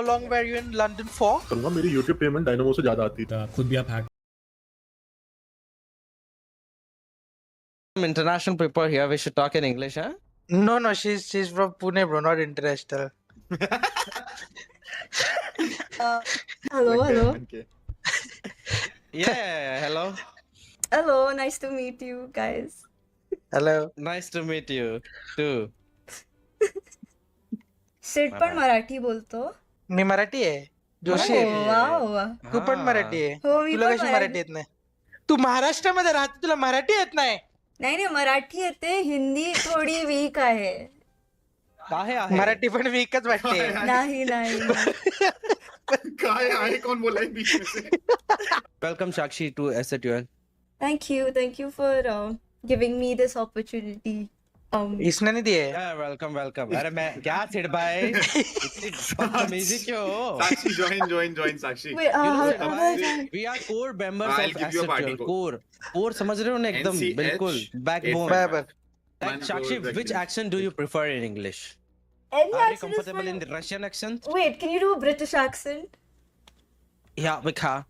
long were you in London for? करूंगा मेरी YouTube payment dynamo से ज्यादा आती थी खुद भी आप hack International people here. We should talk in English, huh? No, she's from Pune, bro, not international. Hello. Yeah. Hello. Hello, nice to meet you guys. Hello. Nice to meet you too. Sid पण मराठी बोलतो. मी मराठी आहे. जोशी आहे. वाव. तू पण मराठी आहे. हो, मी तुला पण कशी मराठी. मराठी येत नाही? तू महाराष्ट्रामध्ये राहते, तुला मराठी येत नाही? नाही मराठी येते, हिंदी थोडी वीक आहे. काहे आहे? मराठी पण वीकच वाटते. नाही काय आहे कौन बोला है बीच में से Welcome Shakshi to SATUL. Thank you for giving me this opportunity. इसने नहीं दिए. Yeah, welcome. अरे मैं क्या सिड भाई? इतनी बदतमीजी क्यों? साक्षी join Sakshi Wait, You know, how do I join? We are core members I'll of give you a party SATUL. code. Core समझ रहे हो ना एकदम NCH बिल्कुल backbone. बराबर. Like, Shakshi, which accent do you prefer in English? Any Are you accent is comfortable fine. in the Russian accent? Wait, can you do a British accent? Yeah, we can.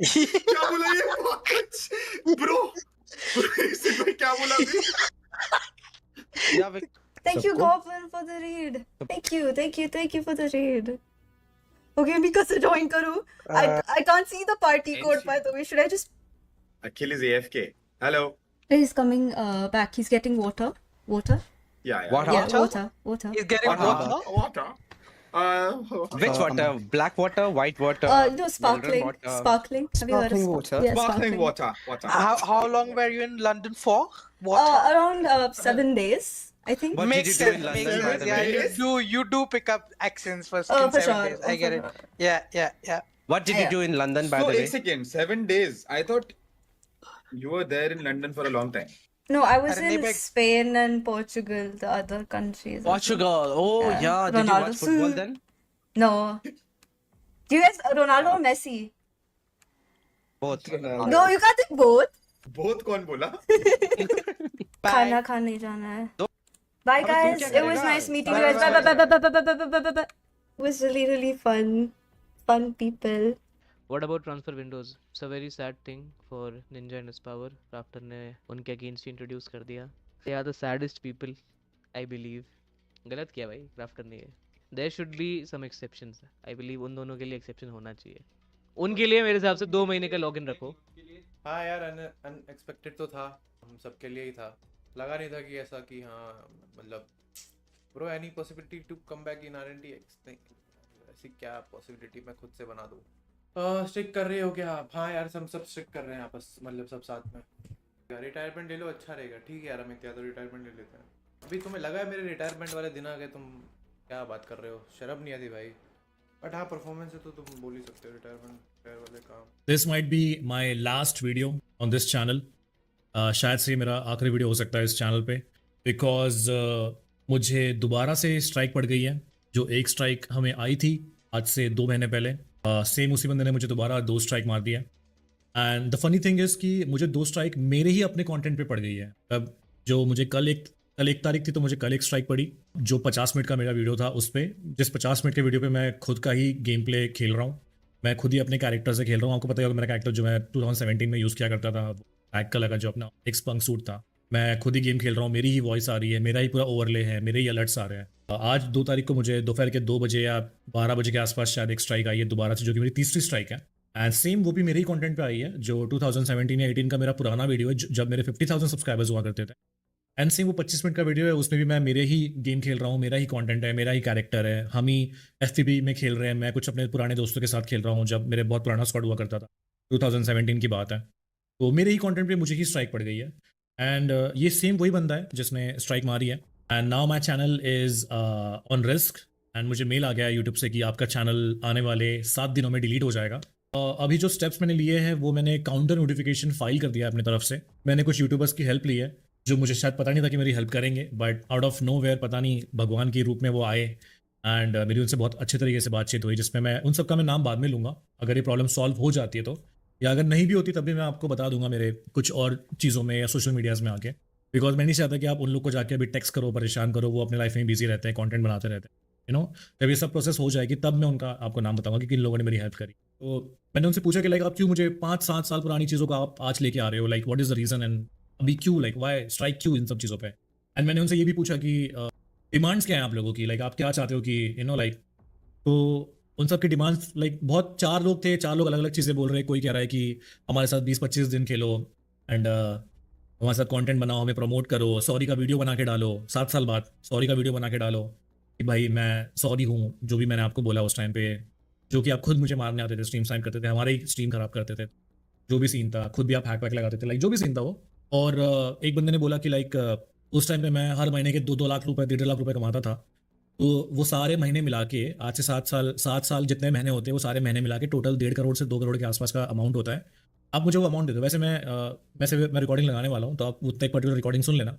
क्या बोला ये bro इसने क्या बोला अभी Yeah, we. Thank you, सबको? Goblin, for the raid. Thank you for the raid. Okay, मैं कैसे join करूँ? I can't see the party code, by the way. Should I just? Akhil is AFK hello He's coming back. He's getting water. yeah Water? Yeah, water. He's getting water. water Which water? Black water, white water? No, sparkling. golden water. Sparkling. Have you heard of Sparkling water? Yeah, sparkling water How long were you in London for? Water. Around 7 days, I think. What Makes did you do in sense. London, Makes by sense. the Yeah, way? you do pick up accents for Oh, for 7 sure. days. I get for it. sure. Yeah. What did you Yeah. do in London, by So the way? एक second, 7 days. I thought you were there in London for a long time. No, I was Arre, in नहीं, Spain and Portugal, the other countries. Portugal. Oh, Yeah. yeah. Did you Ronaldo. watch football then? No. Do you guys Ronaldo or Messi? Both. No, you can't think both. बहुत कौन बोला? खाना खाने जाना है. Bye अबे तुम guys. क्या It was करेगा? nice meeting you guys. Bye. It was really fun. Fun people. What about transfer windows? It's a very sad thing for Ninja and his power. Rafter ने उनके against introduce कर दिया. They are the saddest people, I believe. गलत किया भाई rafter ने ये. There should be some exceptions. I believe उन दोनों के लिए exception होना चाहिए. उनके लिए मेरे हिसाब से 2 महीने का लॉगिन रखो. हाँ यार अनएक्सपेक्टेड तो था, हम सबके लिए ही था, लगा नहीं था कि ऐसा कि हाँ मतलब bro any possibility to come back in RNT नहीं, ऐसी क्या पॉसिबिलिटी मैं खुद से बना दूँ. स्ट्रिक कर रहे हो क्या आप? हाँ यार हम सब स्ट्रिक कर रहे हैं आपस मतलब सब साथ में. रिटायरमेंट ले लो अच्छा रहेगा. ठीक है यार अमित यादव रिटायरमेंट ले लेते हैं. अभी तुम्हें लगा है मेरे रिटायरमेंट वाले दिन आ गए? तुम क्या बात कर रहे हो, शर्म नहीं आती भाई. बट हाँ परफॉर्मेंस है तो तुम बोल ही सकते हो रिटायरमेंट वाले काम. This might be my last video on this channel. शायद से मेरा आखिरी वीडियो हो सकता है इस चैनल पे, बिकॉज मुझे दोबारा से स्ट्राइक पड़ गई है. जो एक स्ट्राइक हमें आई थी आज से 2 महीने पहले, सेम उसी बंदे ने मुझे दोबारा 2 स्ट्राइक मार दिया. And the funny thing is कि मुझे 2 स्ट्राइक मेरे ही अपने कंटेंट पे पड़ गई है. अब जो मुझे कल एक तारीख थी तो मुझे कल एक स्ट्राइक पड़ी जो 50 मिनट का मेरा वीडियो था. उस पर जिस 50 मिनट के वीडियो पे मैं खुद का ही गेम प्ले खेल रहा हूँ, मैं खुद ही अपने कैरेक्टर से खेल रहा हूँ. आपको पता है मेरा कैरेक्टर जो मैं 2017 में यूज़ किया करता था, ब्लैक कलर का जो अपना एक स्पंक सूट था, मैं खुद ही गेम खेल रहा हूँ. मेरी ही वॉइस आ रही है, मेरा ही पूरा ओवरले है, मेरे ही अलर्ट्स आ रहे हैं. आज 2 तारीख को मुझे दोपहर के 2 बजे या 12 बजे के आसपास शायद एक स्ट्राइक आई है दोबारा से, जो कि मेरी तीसरी स्ट्राइक है. एंड सेम वो भी मेरे ही कंटेंट पे आई है जो 2017 या 18 का मेरा पुराना वीडियो है जब मेरे 50,000 सब्सक्राइबर्स हुआ करते थे. एंड सेम वो 25 मिनट का वीडियो है, उसमें भी मैं मेरे ही गेम खेल रहा हूँ, मेरा ही कंटेंट है, मेरा ही कैरेक्टर है. हम ही FPP में खेल रहे हैं, मैं कुछ अपने पुराने दोस्तों के साथ खेल रहा हूँ जब मेरे बहुत पुराना स्क्वाड हुआ करता था. 2017 की बात है. तो मेरे ही कंटेंट पे मुझे ही स्ट्राइक पड़ गई है. एंड ये सेम वही बंदा है जिसने स्ट्राइक मारी है. And now my channel is on risk. And मुझे मेल आ गया है यूट्यूब से कि आपका चैनल आने वाले 7 दिनों में डिलीट हो जाएगा. अभी जो स्टेप्स मैंने लिए हैं वो मैंने काउंटर नोटिफिकेशन फाइल कर दिया है अपनी तरफ से. मैंने कुछ यूट्यूबर्स की हेल्प ली है जो मुझे शायद पता नहीं था कि मेरी हेल्प करेंगे, but out of nowhere पता नहीं भगवान के रूप में वो आए. एंड मेरी उनसे बहुत अच्छे तरीके से बातचीत हुई, जिसमें मैं उन सबका मैं नाम बाद में लूँगा अगर ये प्रॉब्लम सॉल्व हो जाती है तो, या अगर नहीं भी होती तब भी मैं आपको बता दूंगा मेरे कुछ और चीज़ों में या सोशल मीडियाज़ में आके. बिकॉज मैं नहीं चाहता कि आप उन लोग को जाके अभी टेक्स्ट करो, परेशान करो, वो अपने लाइफ में बिजी रहते हैं, कंटेंट बनाते रहते हैं. यू नो जब ये सब प्रोसेस हो जाएगी तब मैं उनका आपको नाम बताऊंगा कि किन लोगों ने मेरी हेल्प करी। तो मैंने उनसे पूछा कि लाइक आप क्यों मुझे 5-7 साल पुरानी चीज़ों को आप आज लेके आ रहे हो, like what is the reason and अभी क्यों, लाइक वाई स्ट्राइक क्यों इन सब चीज़ों पे। एंड मैंने उनसे ये भी पूछा कि डिमांड्स क्या हैं आप लोगों की, लाइक आप क्या चाहते हो कि यू नो लाइक। तो उन सब की डिमांड्स लाइक बहुत 4 लोग थे, 4 लोग अलग अलग चीज़ें बोल रहे हैं। कोई कह रहा है कि हमारे साथ 20-25 दिन खेलो एंड हमारे साथ कंटेंट बनाओ, हमें प्रमोट करो, सॉरी का वीडियो बना के डालो, 7 साल बाद सॉरी का वीडियो बना के डालो कि भाई मैं सॉरी हूँ जो भी मैंने आपको बोला उस टाइम पे, जो कि आप खुद मुझे मारने आते थे, स्ट्रीम साइम करते थे, हमारे ही स्ट्रीम खराब करते थे, जो भी सीन था खुद भी आप हैक वैक लगाते थे, लाइक जो भी सीन था वो। और एक बंदे ने बोला कि लाइक उस टाइम पे मैं हर महीने के 2-2 लाख रुपए 1.5 लाख रुपए कमाता था, तो वो सारे महीने मिला के आज से 7 साल जितने महीने होते हैं वो सारे महीने मिला के टोटल 1.5 करोड़ से 2 करोड़ के आसपास का अमाउंट होता है। आप मुझे वो अमाउंट दे दो। वैसे मैं रिकॉर्डिंग लगाने वाला हूँ, तो आप उतना एक पर्टिकुलर रिकॉर्डिंग सुन लेना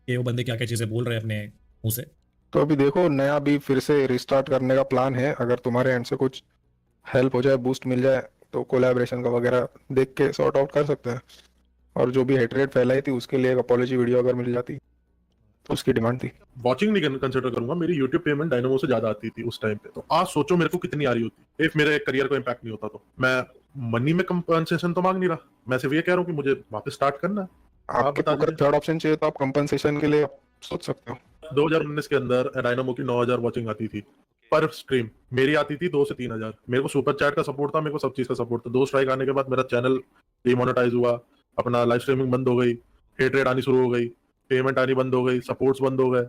कि वो बंदे क्या क्या चीज़ें बोल रहे हैं अपने मुँह से। तो अभी देखो नया भी फिर से रिस्टार्ट करने का प्लान है, अगर तुम्हारे एंड से कुछ हेल्प हो जाए, बूस्ट मिल जाए तो कोलैबोरेशन का वगैरह देख के सॉर्ट आउट कर सकते हैं। और जो भी हेटरेट फैलाई थी उसके लिए एक अपॉलॉजी वीडियो अगर मिल जाती तो उसकी डिमांड थी। वॉचिंग नहीं कंसिडर करूंगा, मेरी यूट्यूब पेमेंट डायनामो से ज्यादा आती थी उस टाइम पे। तो आज सोचो मेरे को कितनी आ रही होती इफ मेरे करियर को इम्पैक्ट नहीं होता। तो मैं मनी में कंपनसेशन तो मांग नहीं रहा, मैं सिर्फ ये कह रहा हूँ कि मुझे वापस स्टार्ट करना है। आप आपके बता अगर थर्ड ऑप्शन चाहिए तो आप कंपनसेशन के लिए सोच सकते हो। 2019 के अंदर डायनामो की 9000 वॉचिंग आती थी पर स्ट्रीम, मेरी आती थी 2 से 3000। मेरे को सुपर चैट का सपोर्ट था, मेरे को सब चीज का सपोर्ट था। 2 स्ट्राइक आने के बाद मेरा चैनल डिमोनेटाइज हुआ, अपना लाइव स्ट्रीमिंग बंद हो गई, हेट रेट आनी शुरू हो गई, पेमेंट आनी बंद हो गई, सपोर्ट्स बंद हो गए।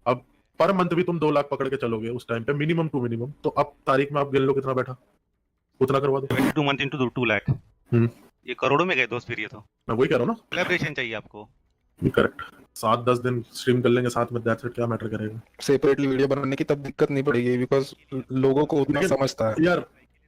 अब पर मंथ भी तुम 2 लाख पकड़ के चलोगे उस टाइम पे, मिनिमम टू मिनिमम। तो अब तारीख में आप गिन लो कितना बैठा, उतना करवा दो। 22 मंथ इनटू 2 लाख, ये करोड़ों में गए दोस्त। फिर ये तो मैं वही कह रहा हूँ ना, कोलैबोरेशन चाहिए आपको। करेक्ट। 7-10 दिन स्ट्रीम कर लेंगे साथ में, दैट्स इट, क्या मैटर करेगा। सेपरेटली वीडियो बनाने की तब दिक्कत नहीं पड़ेगी बिकॉज लोगों को उतना समझता है यार।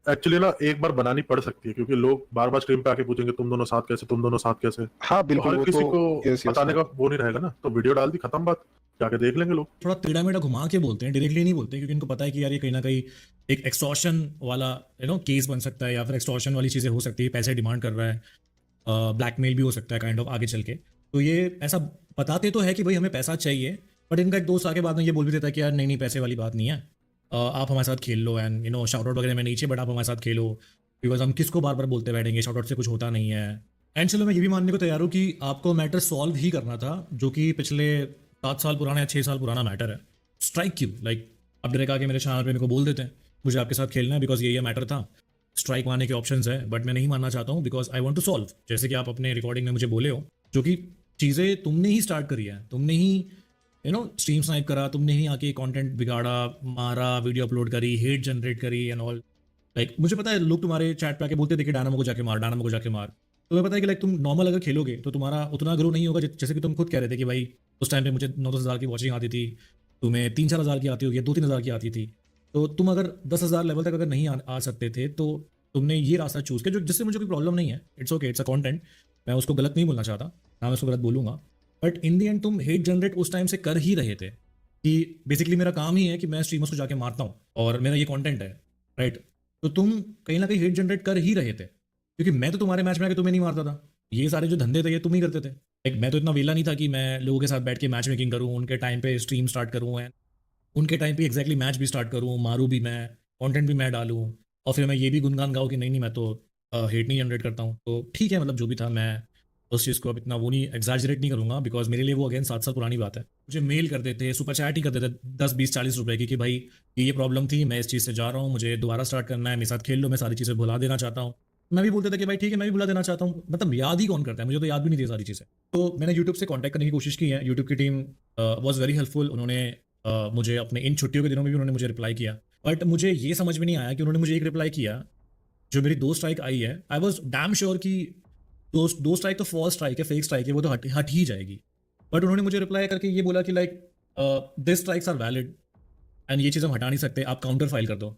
एक्चुअली ना एक बार बनानी पड़ सकती है क्योंकि लोग बार बार स्ट्रीम पे आके पूछेंगे तुम दोनों साथ कैसे, तुम दोनों साथ कैसे। हाँ बिल्कुल, हर वो किसी तो को बताने का वो नहीं रहेगा ना, तो वीडियो डाल दी, खत्म बात, जाके देख लेंगे लोग। थोड़ा टेढ़ा मेढ़ा घुमा के बोलते हैं, डायरेक्टली नहीं बोलते, क्योंकि इनको पता है कि यार ये कहीं ना कहीं एक एक्सटॉर्शन वाला केस बन सकता है, या फिर एक्सटॉर्शन वाली चीज़ें हो सकती है, पैसे डिमांड कर रहा है, ब्लैकमेल भी हो सकता है काइंड ऑफ आगे चल के। तो ये ऐसा बताते तो है कि भाई हमें पैसा चाहिए, बट इनका एक दोस्त आके बाद में ये बोल भी देता है कि यार नहीं नहीं पैसे वाली बात नहीं है, आप हमारे साथ खेल लो, एंड शाउट आउट वगैरह में नीचे, बट आप हमारे साथ खेलो, बिकॉज हम किसको बार बार बोलते बैठेंगे, शाउट आउट से कुछ होता नहीं है। एंड चलो मैं ये भी मानने को तैयार हूँ कि आपको मैटर सॉल्व ही करना था, जो कि पिछले 7 साल पुराना या 6 साल पुराना मैटर है। स्ट्राइक क्यों, लाइक आप डायरेक्ट आके मेरे चैनल पे मेरे को बोल देते हैं मुझे आपके साथ खेलना है बिकॉज ये मैटर था, स्ट्राइक मारने के ऑप्शंस है, बट मैं नहीं मानना चाहता हूँ because I want to solve. जैसे कि आप अपने रिकॉर्डिंग में मुझे बोले हो, जो कि चीज़ें तुमने ही स्टार्ट करी है, तुमने ही स्ट्रीम स्नाइप करा, तुमने ही आके कंटेंट बिगाड़ा, मारा, वीडियो अपलोड करी, हेट जनरेट करी एंड ऑल। लाइक मुझे पता है लोग तुम्हारे चैट पे आके बोलते थे कि डायनामो को जाके मार, डायनामो को जाके मार। तो मुझे पता है कि लाइक तुम नॉर्मल अगर खेलोगे तो तुम्हारा उतना ग्रो नहीं होगा, जैसे कि तुम खुद कह रहे थे कि भाई उस टाइम पे मुझे 9-10 हज़ार की वॉचिंग आती थी, तुम्हें 3-4 हज़ार की आती होगी, 2-3 हज़ार की आती थी। तो तुम अगर 10 हज़ार लेवल तक अगर नहीं आ सकते थे तो तुमने ये रास्ता चूज़ किया, जो जिससे मुझे कोई प्रॉब्लम नहीं है, it's okay, it's a content, मैं उसको गलत नहीं बोलना चाहता, ना मैं उसको गलत बोलूँगा। बट इन दी एंड तुम हेट जनरेट उस टाइम से कर ही रहे थे कि बेसिकली मेरा काम ही है कि मैं स्ट्रीमर्स को जाके मारता हूँ और मेरा ये कंटेंट है, राइट। तो तुम कहीं ना कहीं हेट जनरेट कर ही रहे थे, क्योंकि मैं तो तुम्हारे मैच में आके तुम्हें नहीं मारता था। ये सारे जो धंधे थे ये तुम ही करते थे। लाइक मैं तो इतना वेला नहीं था कि मैं लोगों के साथ बैठ के मैच मेकिंग करूँ, उनके टाइम पे स्ट्रीम स्टार्ट करूँ, एंड उनके टाइम पे एग्जैक्टली मैच भी स्टार्ट करूँ, मारूँ भी मैं, कंटेंट भी मैं डालूँ, और फिर मैं ये भी गुनगान गाऊँ कि नहीं नहीं मैं तो हेट नहीं जनरेट करता हूँ। तो ठीक है, मतलब जो भी था, मैं उस चीज़ को अब इतना वो नहीं एग्जैजरेट नहीं करूँगा बिकॉज मेरे लिए वो अगेन 7 साल पुरानी बात है। मुझे मेल कर देते, सुपर चैट ही कर देते 10-20-40 रुपए की कि भाई ये प्रॉब्लम थी, मैं इस चीज़ से जा रहा हूँ, मुझे दोबारा स्टार्ट करना है, मेरे साथ खेल लो, मैं सारी चीज़ें भुला देना चाहता हूँ। मैं भी बोलता था कि भाई ठीक है मैं भी भुला देना चाहता हूँ, मतलब याद ही कौन करता है, मुझे तो याद भी नहीं थी सारी चीज़ें। तो मैंने यूट्यूब से कॉन्टैक्ट करने की कोशिश की है, यूट्यूब की टीम वॉज वेरी हेल्पफुल। उन्होंने मुझे अपने इन छुट्टियों के दिनों में भी उन्होंने मुझे रिप्लाई किया, बट मुझे ये समझ में नहीं आया कि उन्होंने मुझे एक रिप्लाई किया जो मेरी 2 स्ट्राइक आई है, आई वॉज डैम श्योर कि 2 स्ट्राइक तो फॉल्स स्ट्राइक है, फेक स्ट्राइक है, वो तो हट ही जाएगी। बट उन्होंने मुझे रिप्लाई करके ये बोला कि like this strikes are valid and ये चीज़ हम हटा नहीं सकते, आप काउंटर फाइल कर दो।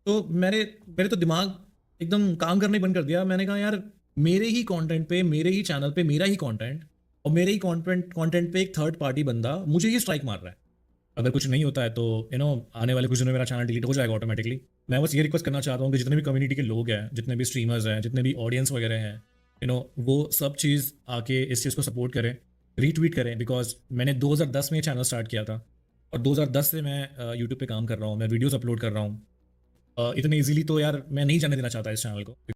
तो मेरे तो दिमाग एकदम काम करने बंद कर दिया। मैंने कहा यार मेरे ही कंटेंट पे, मेरे ही चैनल पे, मेरा ही कंटेंट और मेरे ही कंटेंट पे एक थर्ड पार्टी बंदा मुझे ही स्ट्राइक मार रहा है। अगर कुछ नहीं होता है तो आने वाले कुछ दिनों में मेरा चैनल डिलीट हो जाएगा ऑटोमेटिकली। मैं बस ये रिक्वेस्ट करना चाहता हूँ कि जितने भी कम्युनिटी के लोग हैं, जितने भी स्ट्रीमर्स हैं, जितने भी ऑडियंस वगैरह हैं, वो सब चीज़ आके इस चीज़ को सपोर्ट करें, रीट्वीट करें, बिकॉज मैंने 2010 में चैनल स्टार्ट किया था और 2010 से मैं यूट्यूब पे काम कर रहा हूँ, मैं वीडियोस अपलोड कर रहा हूँ। इतने इजीली तो यार मैं नहीं जाने देना चाहता इस चैनल को।